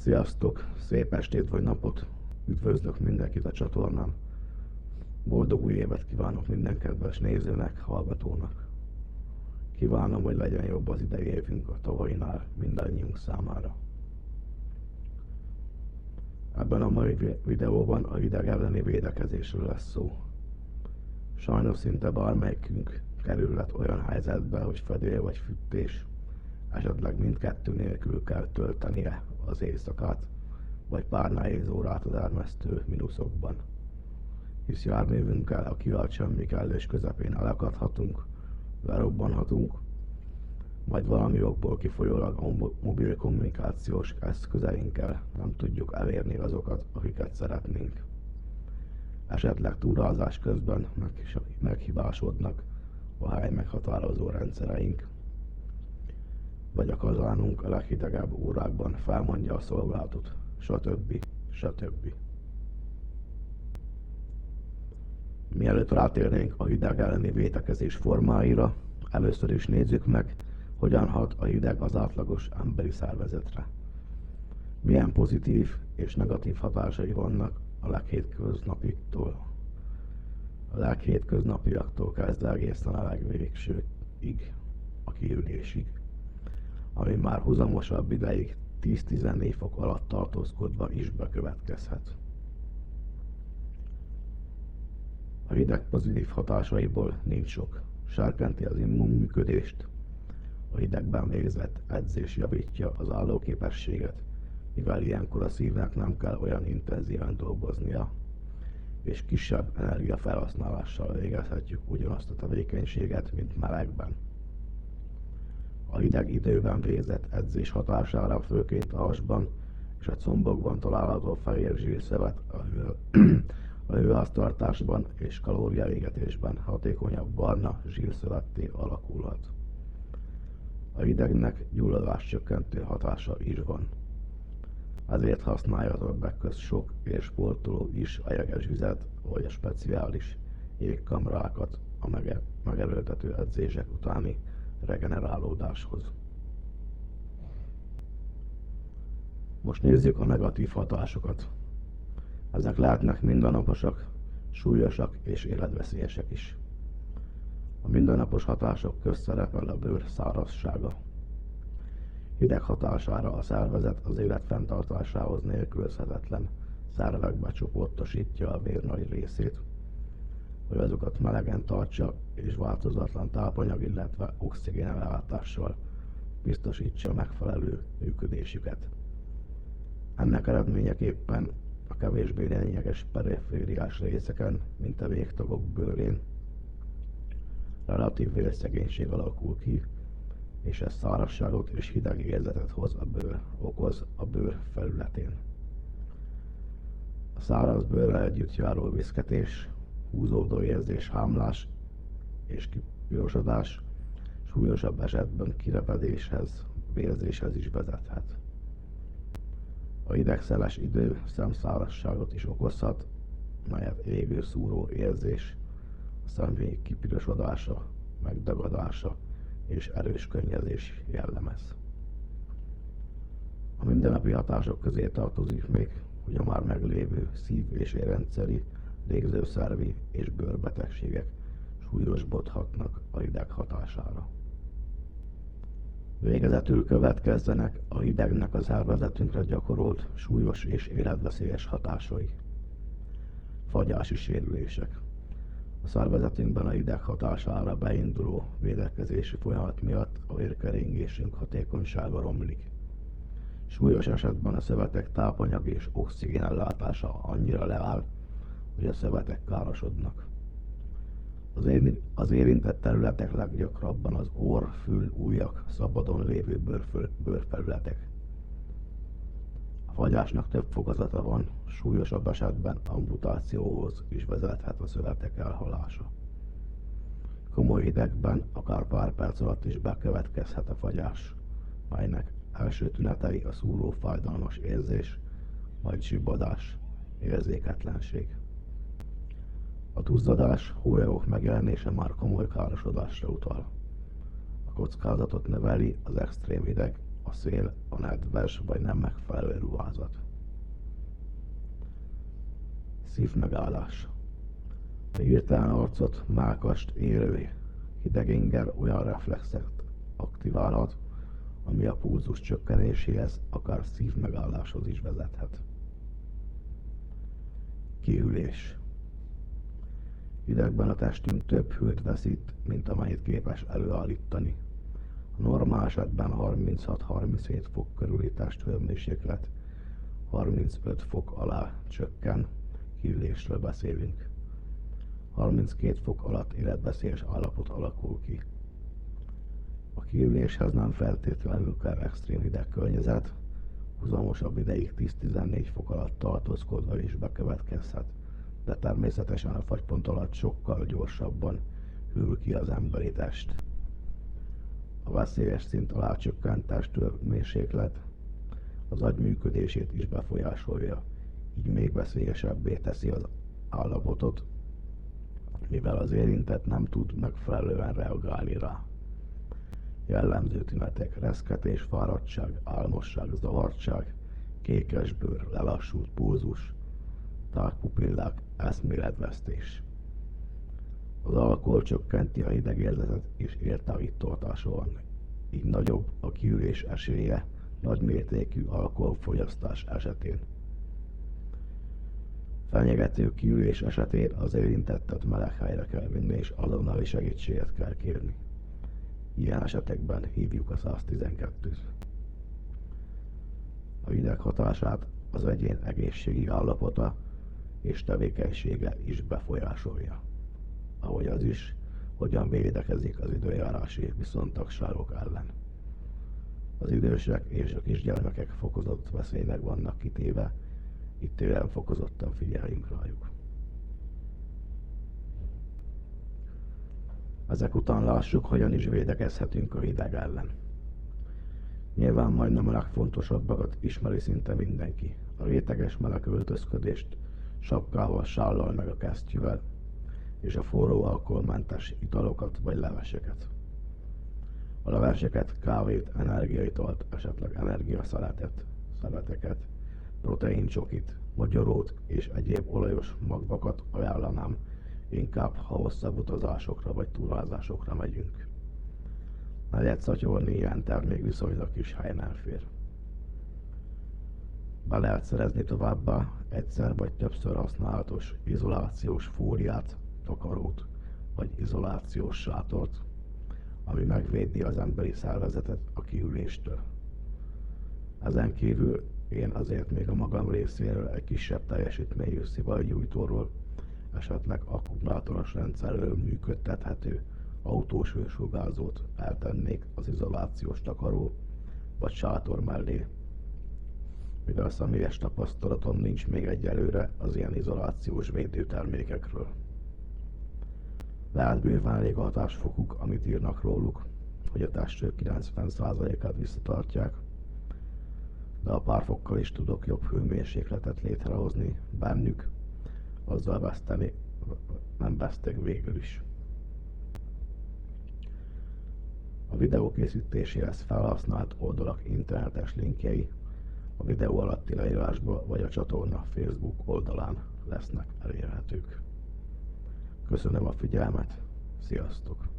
Sziasztok! Szép estét vagy napot! Üdvözlök mindenkit a csatornán! Boldog új évet kívánok minden kedves nézőnek, hallgatónak! Kívánom, hogy legyen jobb az idei évünk a tavainál mindannyiunk számára. Ebben a mai videóban a hideg elleni védekezésről lesz szó. Sajnos szinte bármelyikünk kerülhet olyan helyzetbe, hogy fedél vagy fűtés, esetleg mindkettő nélkül kell töltenie az éjszakát, vagy pár nehéz órát az elmesztő mínuszokban. Hisz járművünkkel a kivállt semmi kellős közepén elakadhatunk, lerobbanhatunk, vagy valami okból kifolyólag a mobil kommunikációs eszközeinkkel nem tudjuk elérni azokat, akiket szeretnénk. Esetleg túrázás közben meghibásodnak a hely meghatározó rendszereink, vagy a kazánunk a leghidegebb órákban felmondja a szolgálatot, stb. Stb. Mielőtt rátérnénk a hideg elleni védekezés formáira, először is nézzük meg, hogyan hat a hideg az átlagos emberi szervezetre. Milyen pozitív és negatív hatásai vannak a leghétköznapiaktól kezdve egészen a legvégsőig, a kiülésig, ami már huzamosabb ideig 10-14 fok alatt tartózkodva is bekövetkezhet. A hideg pozitív hatásaiból nincs sok. Serkenti az immunműködést, a hidegben végzett edzés javítja az állóképességet, mivel ilyenkor a szívnek nem kell olyan intenzíven dolgoznia, és kisebb energiafelhasználással végezhetjük ugyanazt a tevékenységet, mint melegben. A hideg időben végzett edzés hatására főként a hasban és a combokban található fehér zsírszövet a hőháztartásban és kalóriaégetésben hatékonyabb barna zsírszövetté alakulhat. A hidegnek gyulladáscsökkentő hatása is van. Ezért használja a többek közt sok élsportoló is a jeges vizet vagy a speciális jégkamrákat a megerőltető edzések utáni regenerálódáshoz. Most nézzük a negatív hatásokat. Ezek lehetnek mindennaposak, súlyosak és életveszélyesek is. A mindennapos hatások közt szerepel a bőr szárazsága. Hideg hatására a szervezet az élet fenntartásához nélkülözhetetlen szervekbe csoportosítja a vér nagy részét, hogy azokat melegen tartsa és változatlan tápanyag, illetve oxigénellátással biztosítsa megfelelő működésüket. Ennek eredményeképpen a kevésbé lényeges perifériás részeken, mint a végtagok bőrén, relatív vérszegénység alakul ki, és ez szárazságot és hideg érzetet okoz a bőr felületén. A száraz bőrrel együtt járó viszketés, húzódó érzés, hámlás és kipirosodás súlyosabb esetben kirepedéshez, vérzéshez is vezethet. A hidegszeles idő szemszárazságot is okozhat, melyet égő szúró érzés, a szemhéj kipirosodása, megdagadása és erős könnyezés jellemez. A mindennapi hatások közé tartozik még, hogy a már meglévő szív- és érrendszeri, légzőszervi és bőrbetegségek súlyosbodhatnak a hideg hatására. Végezetül következzenek a hidegnek a szervezetünkre gyakorolt súlyos és életveszélyes hatásai. Fagyási sérülések. A szervezetünkben a hideg hatására beinduló védekezési folyamat miatt a vérkeringésünk hatékonysága romlik. Súlyos esetben a szövetek tápanyag és oxigénellátása annyira leáll, hogy a szövetek károsodnak. Az érintett területek leggyakrabban az orr, fül, ujjak, szabadon lévő bőrfelületek. A fagyásnak több fokozata van, súlyosabb esetben amputációhoz is vezethet a szövetek elhalása. Komoly hidegben akár pár perc alatt is bekövetkezhet a fagyás, melynek első tünetei a szúró fájdalmas érzés, majd zsibbadás, érzéketlenség. A duzzadás, hólyagok megjelenése már komoly károsodásra utal. A kockázatot növeli az extrém hideg, a szél, a nedves vagy nem megfelelő ruházat. Szívmegállás. A hirtelen arcot, mákast, érő, hideg inger olyan reflexet aktiválhat, ami a pulzus csökkenéséhez, akár szívmegálláshoz is vezethet. Kiülés. Hidegben a testünk több hőt veszít, mint amennyit képes előállítani. A normál esetben 36-37 fok körüli testhőmérséklet 35 fok alá csökken, kiülésről beszélünk. 32 fok alatt életveszélyes állapot alakul ki. A kiüléshez nem feltétlenül kell extrém hideg környezet, huzamosabb ideig 10-14 fok alatt tartózkodva is bekövetkezhet, de természetesen a fagypont alatt sokkal gyorsabban hűl ki az emberi test. A veszélyes szint alá csökkent testhőmérséklet az agy működését is befolyásolja, így még veszélyesebbé teszi az állapotot, mivel az érintett nem tud megfelelően reagálni rá. Jellemző tünetek: reszketés, fáradtság, álmosság, zavartság, kékesbőr, lelassult pulzus, tágpupillák, eszméletvesztés. Az alkohol csökkenti a hidegérzetet és értágítóhatása van, így nagyobb a kiülés esélye nagymértékű alkoholfogyasztás esetén. Fenyegető kiülés esetén az érintettet meleg helyre kell vinni és azonnali segítséget kell kérni. Ilyen esetekben hívjuk a 112-t. A hideg hatását az egyén egészségi állapota és tevékenysége is befolyásolja, ahogy az is, hogyan védekezik az időjárási viszontagságok ellen. Az idősek és a kisgyermekek fokozott veszélynek vannak kitéve, itt télen fokozottan figyeljünk rájuk. Ezek után lássuk, hogyan is védekezhetünk a hideg ellen. Nyilván majdnem a legfontosabbakat ismeri szinte mindenki. A réteges meleg öltözködést, sapkával, sállal meg a kesztyűvel, és a forró alkoholmentes italokat vagy leveseket. A leveseket, kávét, energiaitalt, esetleg energiaszeletet, proteincsokit, magyarót és egyéb olajos magvakat ajánlanám, inkább ha hosszabb utazásokra vagy túrázásokra megyünk. Negyed szatyornyi ilyen termék viszonylag kis helyen elfér. Be lehet szerezni továbbá egyszer vagy többször használatos izolációs fóliát, takarót vagy izolációs sátort, ami megvédi az emberi szervezetet a kiüléstől. Ezen kívül én azért még a magam részéről egy kisebb teljesítményű szivajgyújtóról, esetleg akkumulátoros rendszerről működtethető autós hősugárzót eltennék az izolációs takaró vagy sátor mellé, mivel személyes tapasztalatom nincs még egyelőre az ilyen izolációs védőtermékekről. Lehet bőven elég a hatásfokuk, amit írnak róluk, hogy a testhő 90%-át visszatartják, de a pár fokkal is tudok jobb hőmérsékletet létrehozni bennük, azzal veszteni nem vesztek végül is. A videó készítéséhez felhasznált oldalak internetes linkjei a videó alatti leírásban vagy a csatorna Facebook oldalán lesznek elérhetők. Köszönöm a figyelmet, sziasztok!